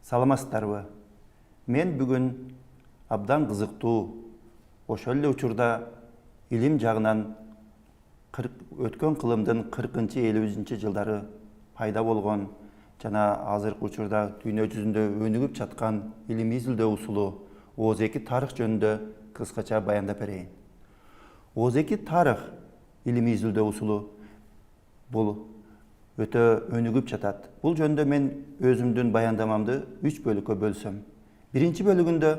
Саламатсыздарбы? Мен бүгін абдан кызыктуу, ошол эле учурда илим жагынан өткөн кылымдын 40-50 жылдары пайда болгон жана азыркы учурда дүйнө жүзүндө өнүгүп жаткан илимий изилдөө усулу ооз-2 тарых жөнүндө кыскача баяндап берейин. ооз-2 тарых илимий изилдөө усулу бул өтө өнүгүп жатат. Бул жөнүндө мен өзүмдүн баяндамамды 3 бөлүккө бөлсөм. Биринчи бөлүгүндө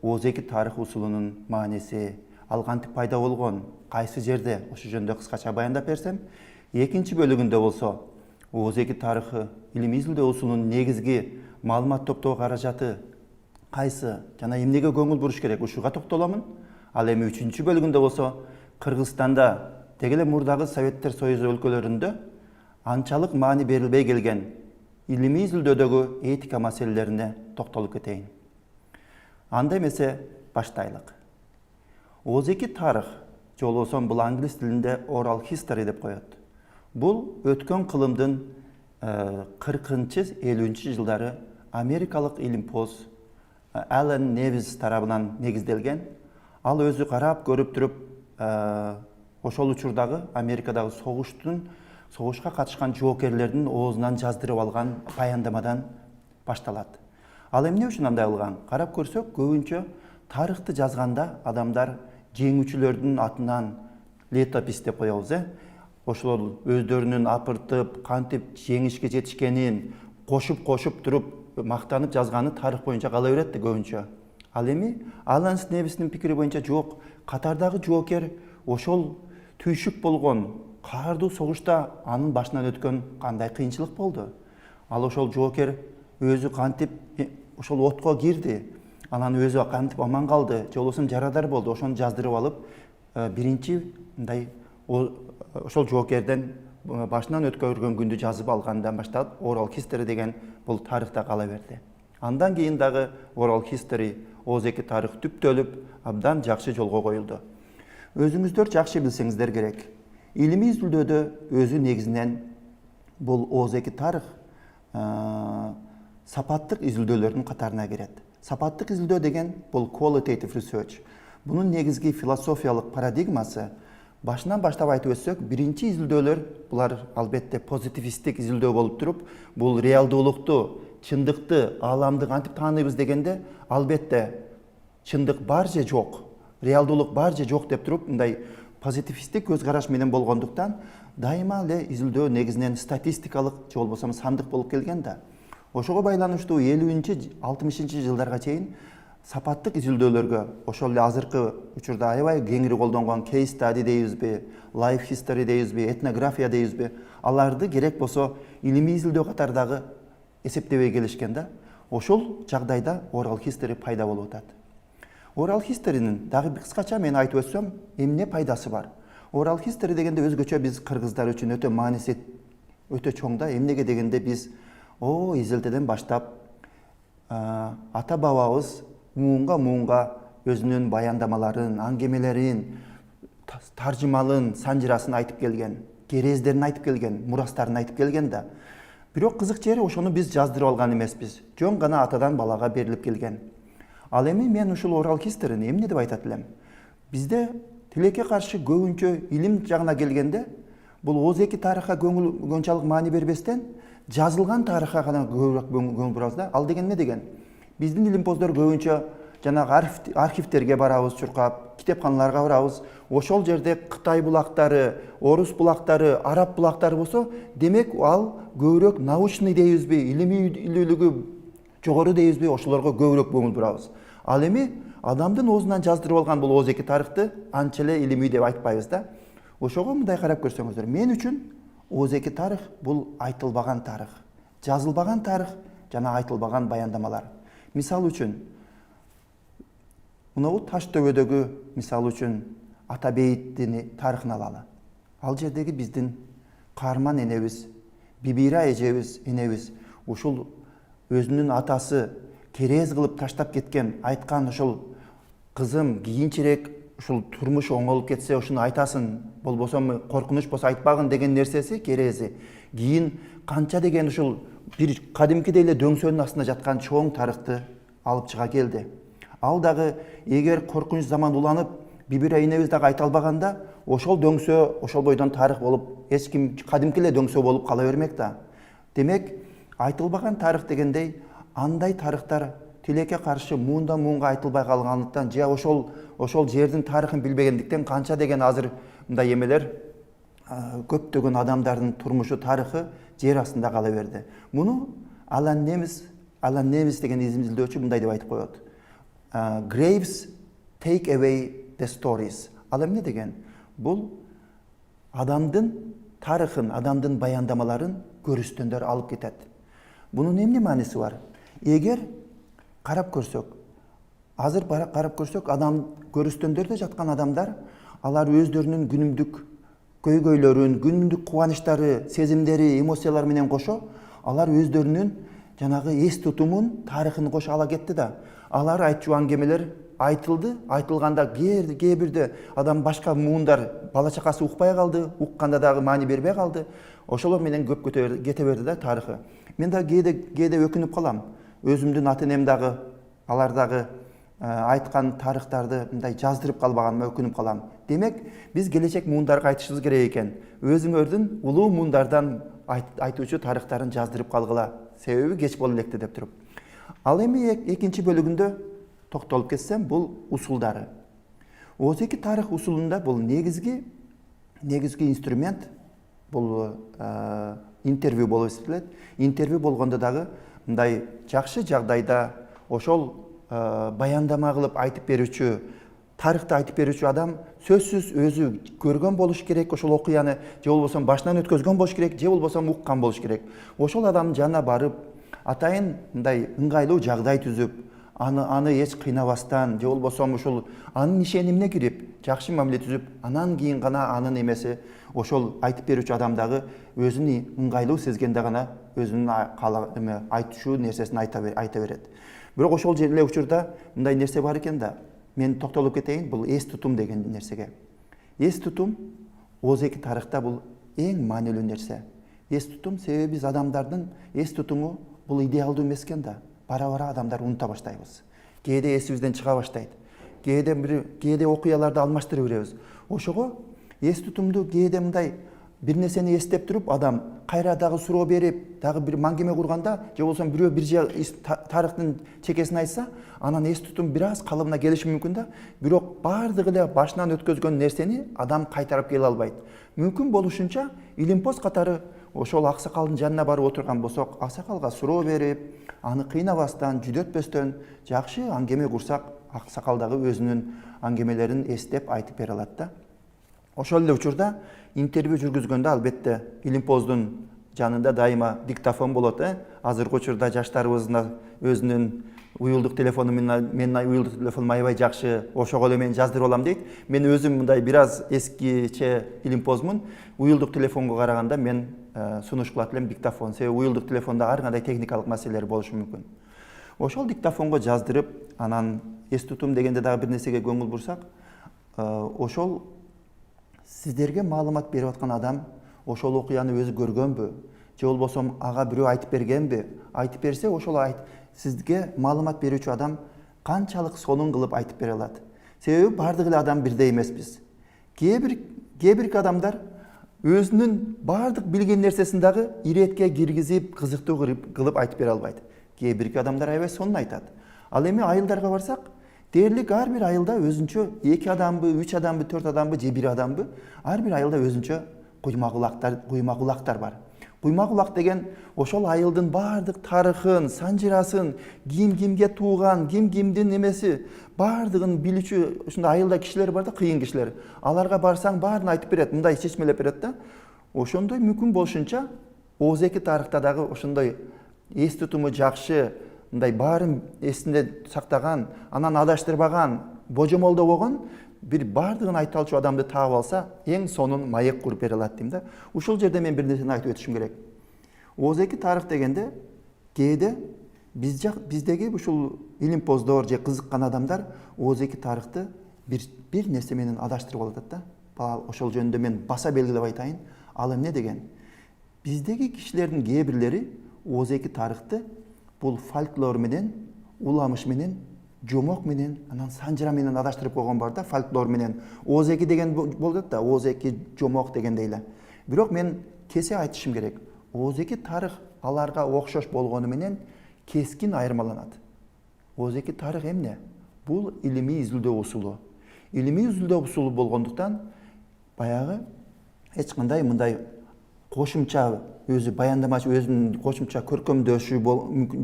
ооз-2 тарых усулунун мааниси, ал кантип пайда болгон, кайсы жерде, ошол жөнүндө кыскача баяндап берсем, экинчи бөлүгүндө болсо ооз-2 тарыхы илимий изилдөө усулунун негизги маалымат топтоо каражаты кайсы жана эмнеге көңүл буруш керек, ушуга токтоломун. Ал эми үчүнчү бөлүгүндө болсо Кыргызстанда, деги эле мурдагы Советтер Союзу өлкөлөрүндө анчалык маани берилбей келген илимий изилдөөдөгү этика маселелерине токтолуп кетейин. Анда эмесе баштайлык. ооз-2 тарых, жолбосо бул англис тилинде oral history деп коет. Бул өткөн кылымдын 40-50 жылдары америкалык илимпоз Аллен Невис тарабынан негизделген. Ал өзү карап көрүп туруп, ошол учурдагы Америкадагы согушка катышкан жоокерлердин оозунан жаздырып алган баяндамадан башталат. Ал эмне үчүн андай кылган? Карап көрсөк, көбүнчө тарыхты жазганда адамдар жеңүүчүлөрдүн атынан летопись деп коебуз, ошол өздөрүнүн апыртып, кантип жеңишке жетишкенин кошуп туруп мактанып жазганы тарых боюнча кала берет көбүнчө. Ал эми Аллен Невистин пикири боюнча жок, катардагы жоокер ошол түйшүк болгон каардуу согушта анын башынан өткөн кандай кыйынчылык болду. Ал ошол жоокер өзү кантип ошол отко кирди, анан өзү кантип аман калды, жолбосо жарадар болду, ошону жаздырып алып, биринчи мындай ошол жоокерден башынан өткөргөн күндү жазып алгандан баштап oral history деген бул тарыхта кала берди. Андан кийин дагы oral history, ооз-2 тарых түптөлүп, абдан жакшы жолго коюлду. Өзүңүздөр жакшы билсеңиздер керек. Илимий изилдөөдө өзү негизинен бул ооз-2 тарых сапаттык изилдөөлөрдүн катарына кирет. Сапаттык изилдөө деген бул qualitative research. Бунун негизги философиялык парадигмасы, башынан баштап айтып өтсөк, биринчи изилдөөлөр булар албетте позитивисттик изилдөө болуп туруп, бул реалдуулукту, чындыкты, ааламды кантип тааныйбыз дегенде, албетте чындык бар же жок, реалдуулук бар же жок деп туруп, мындай позитивисттик көз караш менен болгондуктан, дайыма эле изилдөө негизинен статистикалык же болбосо сандык болуп келген да. Ошого байланыштуу 50-60 жылдарга чейин сапаттык изилдөөлөргө, ошол эле азыркы учурда аябай кеңири колдонгон case study дейбизби, life history дейбизби, этнография дейбизби, аларды керек болсо илимий изилдөө катардагы эсептебей келишкен да. Ошол жагдайда oral history пайда болуп атат. Oral history'нин дагы кыскача мен айтып өтсөм, эмне пайдасы бар? Oral history дегенде өзгөчө биз кыргыздар үчүн өтө мааниси өтө чоң да. Эмнеге дегенде биз изилтеден баштап ата бабабыз муунга өзүнүн баяндамаларын, аңгемелерин, таржымалын, санжырасын айтып келген, керездерин айтып келген, мурастарын айтып келген да. Бирок кызык жери ошону биз жаздырып алган эмеспиз. Жөн гана атадан балага берилип келген. Ал эми мен ушул oral history'ни эмне деп айтат элем? Бизде тилекке каршы көбүнчө илим жагына келгенде, бул ооз-2 тарыхка көңүлчалык маани бербестен, жазылган тарыхка гана көбүрөөк көңүл бурабыз да. Ал деген эмне деген? Биздин илимпоздор көбүнчө жанагы архивтерге барабыз чуркап, китепканаларга барабыз. Ошол жерде Кытай булактары, орус булактары, араб булактары болсо, демек ал көбүрөөк научный дейбизби, илимилүүлүгү жогору дейбизби, ошолорго көбүрөөк көңүл бурабыз. Ал эми адамдын оозунан жаздырып алган бул ооз-2 тарыхты анча эле илимий деп айтпайбыз да. Ошого мындай карап көрсөңүздөр, мен үчүн ооз-2 тарых бул айтылбаган тарых, жазылбаган тарых жана айтылбаган баяндамалар. Мисал үчүн, мынау Таш төбөдөгү мисал үчүн Ата бейиттин тарыхын алалы. Ал жердеги биздин каарман энебиз, Бибира эжебиз, энебиз ушул өзүнүн атасы керез кылып таштап кеткен, айткан ошол кызым кийинчерээк ушул турмуш оңолуп кетсе ушуну айтасың, болбосо коркунуч болсо айтпагын деген нерсеси керези. Кийин канча деген ушул бир кадимкидей эле дөңсөнүн астында жаткан чоң тарыхты алып чыга келди. Ал дагы эгер коркунуч заман уланып, Бибир энебиз дагы айта албаганда, ошол дөңсө, ошол бойдон тарых болуп, эч ким кадимки эле дөңсө болуп кала бермек да. Демек, айтылбаган тарых дегендей, андай тарыхтар тилекке каршы муундан муунга айтылбай калгандыктан, же ошол жердин тарыхын билбегендиктен канча деген азыр мындай эмелер көптөгөн адамдардын турмушу, тарыхы жер астында кала берди. Муну Алан Немис деген изилдөөчү мындай деп айтып коет. Graves take away the stories. Ал эмне деген? Бул адамдын тарыхын, адамдын баяндамаларын көрүстөндөр алып кетет. Бунун эмне мааниси бар? Эгер карап көрсөк, азыр карап көрсөк, адам көрүстөндөрдө жаткан адамдар, алар өздөрүнүн күнүмдүк көйгөйлөрүн, күнүмдүк кубанычтары, сезимдери, эмоциялар менен кошо, алар өздөрүнүн жанагы эс тутумун, тарыхын кошо ала кетти да. Алар айтчу аңгемелер айтылды, айтылганда кээ бирде адам башка муундар, бала чакасы укпай калды, укканда дагы маани бербей калды. Ошолор менен көп кете берди да тарыхы. Мен да кээде өкүнүп калам. Өзүмдүн ата энем дагы, алар дагы айткан тарыхтарды мындай жаздырып калбаганыма өкүнүп калам. Демек, биз келечек муундарга айтышыбыз керек экен. Өзүңөрдүн улуу муундардан айтуучу тарыхтарын жаздырып калгыла. Себеби кеч боло электе деп туруп. Ал эми экинчи бөлүгүндө токтолуп кетсем, бул усулдары. Озеки тарых усулунда бул негизги инструмент бул интервью болуп эсептелет. Интервью болгондо дагы мындай жакшы жагдайда ошол баяндама кылып айтып берүүчү, тарыхты айтып берүүчү адам сөзсүз өзү көргөн болуш керек ошол окуяны, же болбосо башынан өткөзгөн болуш керек, же болбосо уккан болуш керек. Ошол адамдын жанына барып, атайын мындай ыңгайлуу жагдай түзүп, аны эч кыйнабастан, же болбосо ушул анын ишенимине кирип, жакшы мамиле түзүп, анан кийин гана анын эмеси ошол айтып берүүчү адам дагы өзүн ыңгайлуу сезгенде гана өзүнүн айтчу нерсесин айта берет. Бирок ошол эле учурда мындай нерсе бар экен да. Мен токтолуп кетейин, бул эс тутум деген нерсеге. Эс тутум озеки тарыхта бул эң маанилүү нерсе. Эс тутум себеби биз адамдардын эс тутуму бул идеалдуу эмес экен да. Бара-бара адамдар унута баштайбыз. Кээде эсибизден чыга баштайт. Кээде окуяларды алмаштыра беребиз. Ошого эс тутумду кээде мындай бир нерсени эстеп туруп, адам кайра дагы суроо берип, дагы бир маңгеме курганда, же болбосо бирөө бир тарыхтын чекесин айтса, анан эс тутум бир аз калыбына келиши мүмкүн да, бирок баардыгы эле башынан өткөзгөн нерсени адам кайтарып келе албайт. Мүмкүн болушунча илимпоз катары ошол аксакалдын жанына барып отурган болсок, аксакалга суроо берип, аны кыйнабастан, жүдөтпөстөн жакшы аңгеме курсак, аксакал дагы өзүнүн аңгемелерин эстеп айтып бере алат да. Ошол эле учурда интервью жүргүзгөндө албетте илимпоздун жанында дайыма диктофон болот. Азыркы учурда жаштарыбыздын өзүнүн уюлдук телефону менин уюлдук телефонум аябай жакшы, ошого эле мен жаздырып алам дейт. Мен өзүм мындай бир аз эскиче илимпозмун. Уюлдук телефонго караганда мен сунуш кылат элем диктофон. Себеби уюлдук телефонда ар кандай техникалык маселелер болушу мүмкүн. Ошол диктофонго жаздырып, анан эс тутум дегенде дагы бир нерсеге көңүл бурсак, ошол сиздерге маалымат берип аткан адам ошол окуяны өзү көргөнбү, же болбосо ага бирөө айтып бергенби? Айтып берсе, ошол сизге маалымат берүүчү адам канчалык сонун кылып айтып бере алат. Себеби бардык эле адам бирдей эмеспиз. Кээ бир адамдар өзүнүн бардык билген нерсесин дагы иретке киргизип, кызыктуу кылып айтып бере албайт. Кээ бир адамдар аябай сонун айтат. Ал эми айылдарга барсак, дээрлик ар бир айылда өзүнчө 2 адамбы, 3 адамбы, 4 адамбы, же 1 адамбы, ар бир айылда өзүнчө куйма кулактар бар. Куйма кулак деген ошол айылдын бардык тарыхын, санжырасын, ким кимге тууган, ким кимдин эмеси, бардыгын билүүчү ушундай айылда кишилер бар да, кыйын кишилер. Аларга барсаң баарын айтып берет, мындай чечмелеп берет да. Ошондой мүмкүн болушунча озеки тарыхта дагы ошондой эс тутуму жакшы, мындай баарын эсинде сактаган, анан адаштырбаган, божомолдо болгон бир бардыгын айта алчу адамды таап алса, эң сонун маек куруп бере алат дейм да. Ушул жерде мен бир нерсени айтып өтүшүм керек. Озеки тарых дегенде кээде биздеги ушул илимпоздор же кызыккан адамдар озеки тарыхты bir нерсе менен адаштырып алат да. Ошол жөнүндө мен баса белгилеп айтайын. Ал эмне деген? Биздеги кишилердин кээ бирлери ооз-эки тарыхты бул фольклор менен, уламыш менен, жомок менен, анан санжыра менен адаштырып койгон бар да, фольклор менен. Ооз-эки деген болот да, ооз-эки жомок дегендей эле. Бирок мен кесе айтышым керек. Ооз-эки тарых аларга окшош болгону менен кескин айырмаланат. Ооз-эки тарых эмне? Бул илимий изилдөө усулу. Илимий изилдөө усулу болгондуктан баягы эч кандай мындай кошумча өзү баяндамачы өзүнүн кошумча көркөмдөшү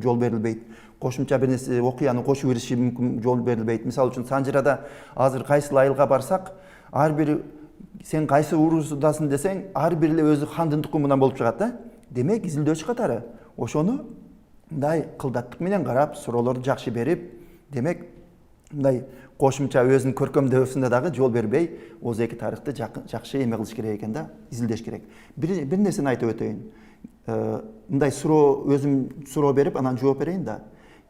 жол берилбейт. Кошумча бир нерсе окуяны кошуп бериши мүмкүн жол берилбейт. Мисалы үчүн Санжырада азыр кайсыл айылга барсак, ар бир сен кайсы урусудасың десең, ар бир эле өзү хандын тукумунан болуп чыгат да. Демек изилдөөчү катары ошону мындай кылдаттык менен карап, суроолорду жакшы берип, демек мындай кошумча өзүнүн көркөмдөөсүнө дагы жол бербей, ооз-эки тарыхты жакшы эме кылыш керек экен да, изилдеш керек. Бир нерсени айтып өтөйүн. Мындай өзүм суроо берип, анан жооп берейин да.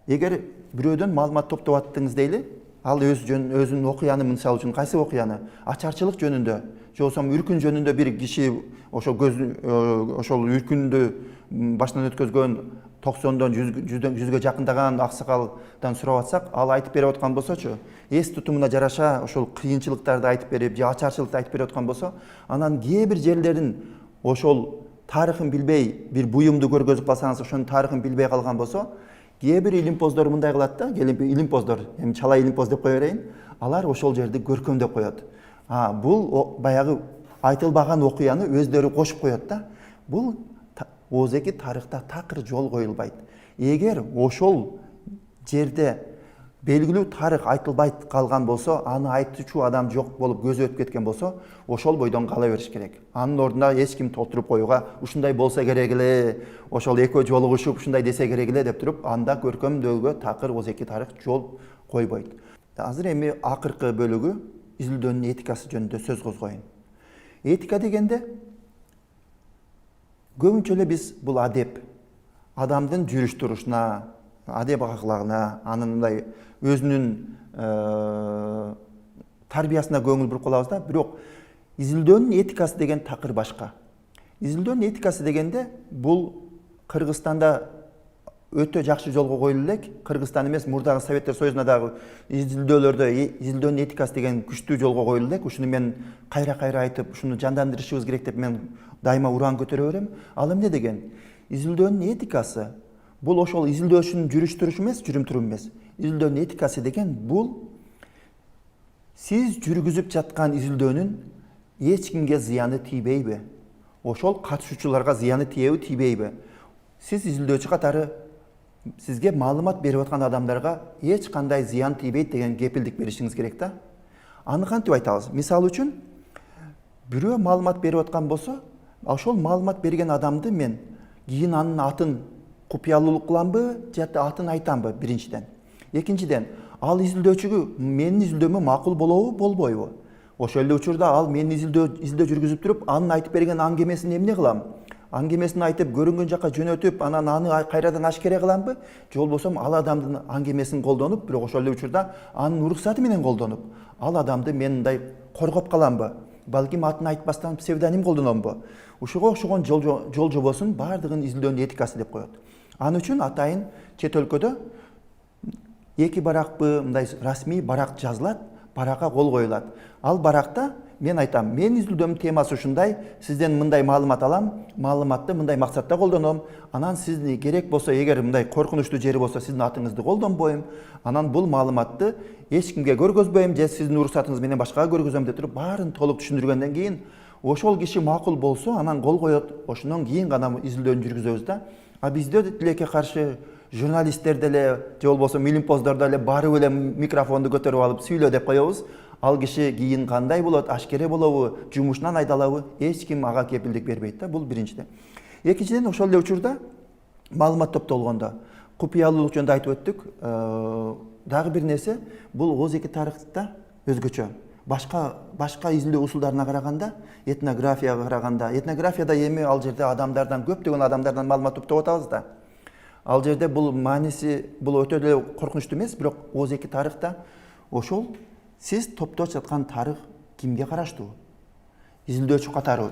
Эгер бирөөдөн маалымат топтоп аттыңыз дейли, ал өзүнүн окуяны, мисалы үчүн кайсы окуяны, ачарчылык жөнүндө, же болбосо үркүн жөнүндө бир киши ошол үркүндү башынан өткөзгөн 90-дон 100-гө жакындаган аксакалдан сурап атсак, ал айтып берип аткан болсочу, эс тутумуна жараша ошол кыйынчылыктарды айтып берип, же ачарчылыкты айтып берип аткан болсо, анан кээ бир жерлерин ошол тарыхын билбей, бир буюмду көргөзүп калсаңыз, ошонун тарыхын билбей калган болсо, кээ бир илимпоздор мындай кылат да, илимпоздор, эми чала илимпоз деп кое берейин, алар ошол жерди көркөмдөп коет. Бул баягы айтылбаган окуяны өздөрү кошуп коет да. Бул ооз-эки тарыхта такыр жол коюлбайт. Эгер ошол жерде белгилүү тарых айтылбай калган болсо, аны айтуучу адам жок болуп көзү өтүп кеткен болсо, ошол бойдон кала бериш керек. Анын ордуна эч ким толтуруп коюуга, ушундай болсо керек эле, ошол экөө жолугушуп ушундай десе керек эле деп туруп, анда көркөмдөөгө такыр ооз-эки тарых жол койбойт. Азыр эми акыркы бөлүгү изилдөөнүн этикасы жөнүндө сөз козгоюн. Этика дегенде көбүнчө эле биз бул адеп, адамдын жүрүш турушуна, адеп аклагына, анын мындай өзүнүн тарбиясына көңүл буруп калабыз да. Бирок изилдөөнүн этикасы деген такыр башка. Изилдөөнүн этикасы дегенде бул Кыргызстанда өтө жакшы жолго коюлуп элек. Кыргызстан эмес, мурдагы Советтер Союзуна дагы изилдөөлөрдө изилдөөнүн этикасы деген күчтүү жолго коюлуп элек. Ушуну мен кайра айтып, ушуну жандандырышыбыз керек деп мен дайыма уран көтөрө берем. Ал эмне деген? Изилдөөнүн этикасы бул ошол изилдөөчүнүн жүрүш турушу эмес, жүрүм турум эмес. Изилдөөнүн этикасы деген бул сиз жүргүзүп жаткан изилдөөнүн эч кимге зыяны тийбейби? Ошол катышуучуларга зыяны тийеби, тийбейби? Сиз изилдөөчү катары сизге маалымат берип аткан адамдарга эч кандай зыян тийбейт деген кепилдик беришиңиз керек да. Аны кантип айтабыз? Мисалы үчүн, бирөө маалымат берип аткан болсо, ошол маалымат берген адамды мен кийин анын атын купуялуулук кыламбы, же атын айтамбы биринчиден. Экинчиден, ал изилдөөчүгө менин изилдөөмө макул болобу, болбойбу? Ошол эле учурда ал менин изилдөө жүргүзүп туруп, анын айтып берген аңгемесин эмне кылам? Аңгемесин айтып, көрүнгөн жака жөнөтүп, анан аны кайрадан ашкере кыламбы? Же болбосо ал адамдын аңгемесин колдонуп, бирок ошол эле учурда анын уруксаты менен колдонуп, ал адамды мен мындай коргоп каламбы? Балким атын айтпастан псевдоним колдономбу? Ушуга окшогон жол жобосун баардыгын изилдөөнүн этикасы деп коет. Аны үчүн атайын чет өлкөдө эки баракпы мындай расмий барак жазылат, баракка кол коюлат. Ал баракта мен айтам, мен изилдөөмдүн темасы ушундай, сизден мындай маалымат алам, маалыматты мындай максатта колдоном, анан сизди керек болсо, эгер мындай коркунучтуу жери болсо, сиздин атыңызды колдонбойм, анан бул маалыматты эч кимге көргөзбөйм, же сиздин уруксатыңыз менен башкага көргөзөм деп туруп, баарын толук түшүндүргөндөн кийин, ошол киши макул болсо, анан кол коет, ошондон кийин гана изилдөөнү жүргүзөбүз да. А бизде тилекке каршы журналисттер деле, же болбосо илимпоздор деле барып эле микрофонду көтөрүп алып сүйлө деп коебуз. Ал киши кийин кандай болот, ашкере болобу, жумушунан айдалабы, эч ким ага кепилдик бербейт да, бул биринчиден. Экинчиден, ошол эле учурда маалымат топтолгондо купуялуулук жөнүндө айтып өттүк. Дагы бир нерсе, бул ооз-эки тарыхта өзгөчө. Башка изилдөө усулдарына караганда, этнографияга караганда, этнографияда эми ал жерде адамдардан, көптөгөн адамдардан маалымат топтоп атабыз да. Ал жерде бул мааниси, бул өтө эле коркунучтуу эмес, бирок ооз-эки тарыхта ошол Сиз топтоп жаткан тарых кимге караштуу? Изилдөөчү катары.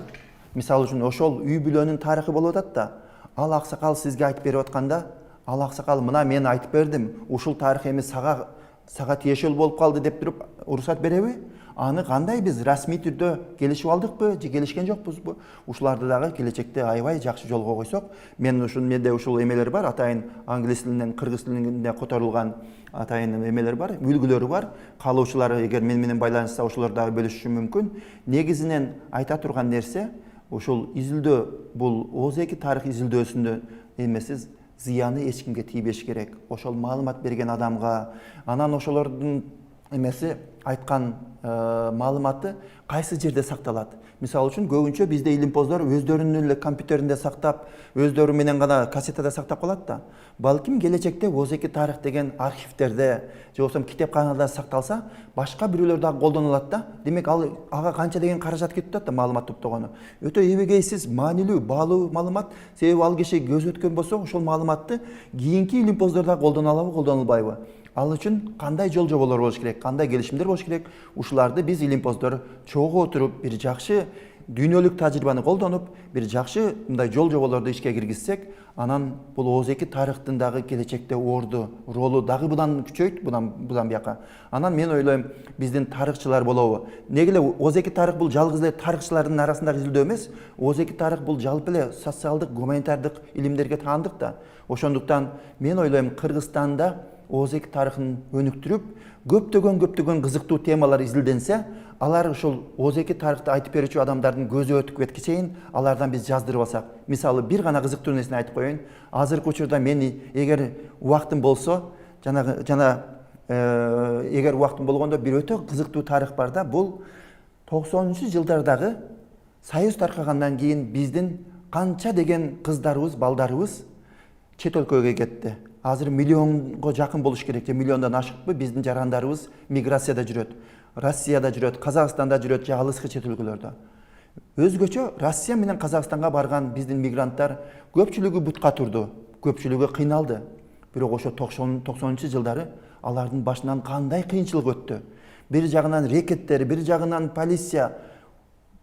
Мисалы үчүн ошол үй бүлөнүн тарыхы болуп атат да, ал аксакал сизге айтып берип атканда, ал аксакал мына мен айтып бердим, ушул тарых эми сага тиешелүү болуп калды деп туруп уруксат береби? Аны кандай биз расмий түрдө келишип алдыкпы же келишкен жокпузбу? Ушуларды дагы келечекте аябай жакшы жолго койсок, менде ушул эмелер бар, атайын англис тилинен, кыргыз тилине которулган атайын эмелер бар, үлгүлөрү бар. Каалоочулар эгер менен байланышса ошолор дагы бөлүшүшү мүмкүн. Негизинен айта турган нерсе, ушул изилдөө бул ооз-эки тарых изилдөөсүндө эмесиз зыяны эч кимге тийбеш керек. Ошол маалымат берген адамга, анан ошолордун эмеси айткан маалыматы кайсы жерде сакталат. Мисалы үчүн көбүнчө бизде илимпоздор өздөрүнүн эле компьютеринде сактап, өздөрү менен гана кассетада сактап калат да. Балким келечекте ооз-эки тарых деген архивтерде же болбосо китепканада сакталса, башка бирөөлөр дагы колдоно алат да. Демек ага канча деген каражат кетип атат да маалымат топтогону. Өтө эбегейсиз, маанилүү, баалуу маалымат. Себеби ал киши көз өткөн болсо, ошол маалыматты кийинки илимпоздор дагы колдоно алабы, колдонулбайбы? Ал үчүн кандай жол жоболор болуш керек, кандай келишимдер болуш керек? Ушуларды биз илимпоздор чогуу отуруп, бир жакшы дүйнөлүк тажрыйбаны колдонуп, бир жакшы мындай жол жоболорду ишке киргизсек, анан бул ооз-эки тарыхтын дагы келечекте орду, ролу дагы будан күчөйт, будан бияка. Анан мен ойлойм, биздин тарыхчылар болобу? Неге эле ооз-эки тарых бул жалгыз эле тарыхчылардын арасындагы изилдөө эмес, ооз-эки тарых бул жалпы эле социалдык, гуманитардык илимдерге таандык да. Ошондуктан мен ойлойм, Кыргызстанда ооз-эки тарыхын өнүктүрүп, көптөгөн кызыктуу темалар изилденсе, алар ушул ооз-эки тарыхты айтып берүүчү адамдардын көзү өтүп кеткичейин алардан биз жаздырып алсак. Мисалы, бир гана кызыктуу нерсени айтып коеюн. Азыркы учурда мен эгер убактым болсо, эгер убактым болгондо бир өтө кызыктуу тарых бар да. Бул 90-жылдардагы Союз таркагандан кийин биздин канча деген кыздарыбыз, балдарыбыз чет өлкөгө кетти. Азыр миллионго жакын болуш керек, же миллиондон ашыкпы биздин жарандарыбыз миграцияда жүрөт. Россияда жүрөт, Казакстанда жүрөт, же алыскы чет өлкөлөрдө. Өзгөчө Россия менен Казакстанга барган биздин мигранттар көпчүлүгү бутка турду, көпчүлүгү кыйналды. Бирок ошо 90-жылдары алардын башынан кандай кыйынчылык өттү. Бир жагынан рекеттер, бир жагынан полиция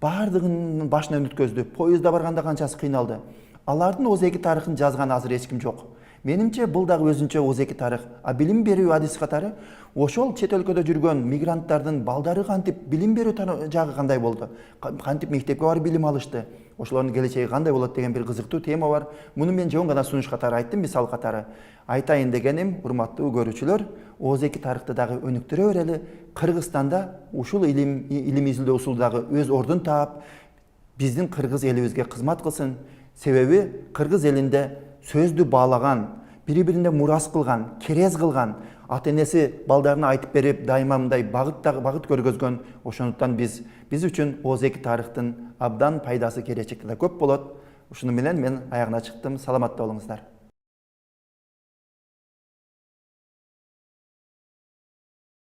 бардыгынын башынан өткөздү. Поездда барганда канчасы кыйналды. Алардын ооз-эки тарыхын жазган азыр эч ким жок. Менимче бул дагы өзүнчө ооз-эки тарых. Билим берүү адис катары ошол чет өлкөдө жүргөн мигранттардын балдары кантип билим берүү жагы кандай болду? Кантип мектепке барып билим алышты? Ошолордун келечеги кандай болот деген бир кызыктуу тема бар. Муну мен жөн гана сунуш катары айттым, мисал катары. Айтайын дегеним, урматтуу көрүүчүлөр, ооз-эки тарыхты дагы өнүктүрө берели. Кыргызстанда ушул илим изилдөө усулу дагы өз ордун таап, биздин кыргыз элибизге кызмат кылсын. Себеби кыргыз элинде сөздү баалаган, бири-бирине мурас кылган, керез кылган, ата-энеси балдарына айтып берип, дайыма мындай багыт көргөзгөн. Ошондуктан биз үчүн ооз-эки тарыхтын абдан пайдасы келечекте да көп болот. Ушуну менен мен аягына чыктым. Саламатта болуңуздар.